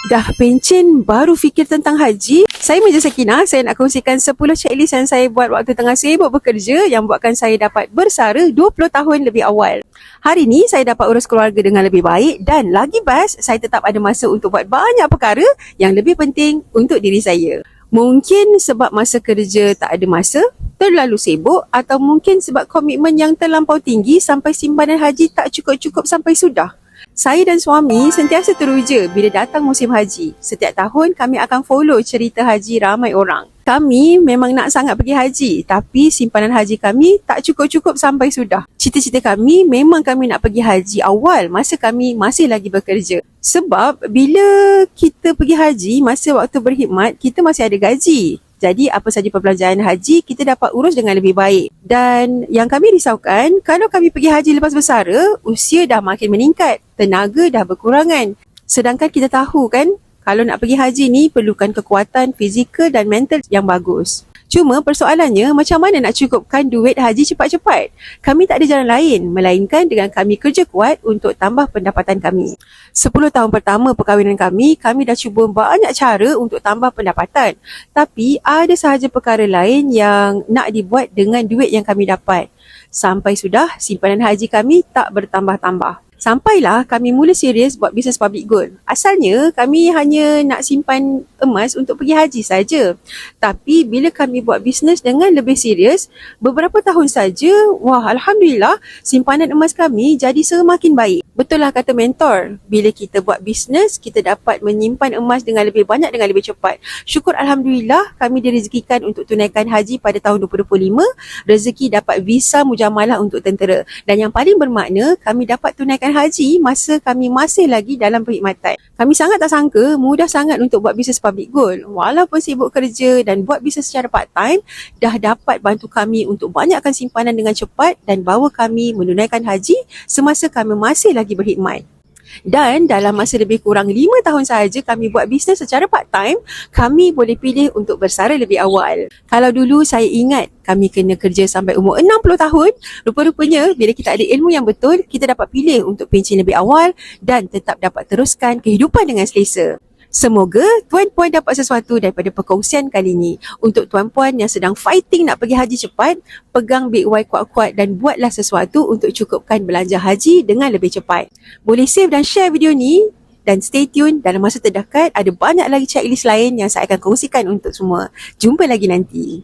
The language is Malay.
Dah pencen baru fikir tentang haji? Saya Meja Sakinah, saya nak kongsikan 10 checklist yang saya buat waktu tengah sibuk bekerja yang buatkan saya dapat bersara 20 tahun lebih awal. Hari ni saya dapat urus keluarga dengan lebih baik dan lagi best, saya tetap ada masa untuk buat banyak perkara yang lebih penting untuk diri saya. Mungkin sebab masa kerja tak ada masa, terlalu sibuk atau mungkin sebab komitmen yang terlampau tinggi sampai simpanan haji tak cukup-cukup sampai sudah. Saya dan suami sentiasa teruja bila datang musim haji. Setiap tahun kami akan follow cerita haji ramai orang. Kami memang nak sangat pergi haji, tapi simpanan haji kami tak cukup-cukup sampai sudah. Cita-cita kami memang kami nak pergi haji awal masa kami masih lagi bekerja. Sebab bila kita pergi haji masa waktu berkhidmat, kita masih ada gaji. Jadi apa saja perbelanjaan haji kita dapat urus dengan lebih baik. Dan yang kami risaukan, kalau kami pergi haji lepas bersara, usia dah makin meningkat, tenaga dah berkurangan. Sedangkan kita tahu kan, kalau nak pergi haji ni perlukan kekuatan fizikal dan mental yang bagus. Cuma persoalannya macam mana nak cukupkan duit haji cepat-cepat? Kami tak ada jalan lain melainkan dengan kami kerja kuat untuk tambah pendapatan kami. 10 tahun pertama perkahwinan kami dah cuba banyak cara untuk tambah pendapatan. Tapi ada sahaja perkara lain yang nak dibuat dengan duit yang kami dapat. Sampai sudah simpanan haji kami tak bertambah-tambah. Sampailah kami mula serius buat bisnes public gold. Asalnya kami hanya nak simpan emas untuk pergi haji saja. Tapi bila kami buat bisnes dengan lebih serius, beberapa tahun saja, wah alhamdulillah simpanan emas kami jadi semakin baik. Betul lah kata mentor, bila kita buat bisnes, kita dapat menyimpan emas dengan lebih banyak dengan lebih cepat. Syukur alhamdulillah kami direzekikan untuk tunaikan haji pada tahun 2025, rezeki dapat visa mujamalah untuk tentera. Dan yang paling bermakna, kami dapat tunaikan haji masa kami masih lagi dalam perkhidmatan. Kami sangat tak sangka mudah sangat untuk buat bisnes public gold. Walaupun sibuk kerja dan buat bisnes secara part-time, dah dapat bantu kami untuk banyakkan simpanan dengan cepat dan bawa kami menunaikan haji semasa kami masih lagi berkhidmat. Dan dalam masa lebih kurang 5 tahun sahaja kami buat bisnes secara part-time, kami boleh pilih untuk bersara lebih awal. Kalau dulu saya ingat kami kena kerja sampai umur 60 tahun, rupa-rupanya bila kita ada ilmu yang betul, kita dapat pilih untuk pencen lebih awal dan tetap dapat teruskan kehidupan dengan selesa. Semoga tuan-puan dapat sesuatu daripada perkongsian kali ini. Untuk tuan-puan yang sedang fighting nak pergi haji cepat, pegang Big Y kuat-kuat dan buatlah sesuatu untuk cukupkan belanja haji dengan lebih cepat. Boleh save dan share video ni dan stay tune, dalam masa terdekat ada banyak lagi checklist lain yang saya akan kongsikan untuk semua. Jumpa lagi nanti.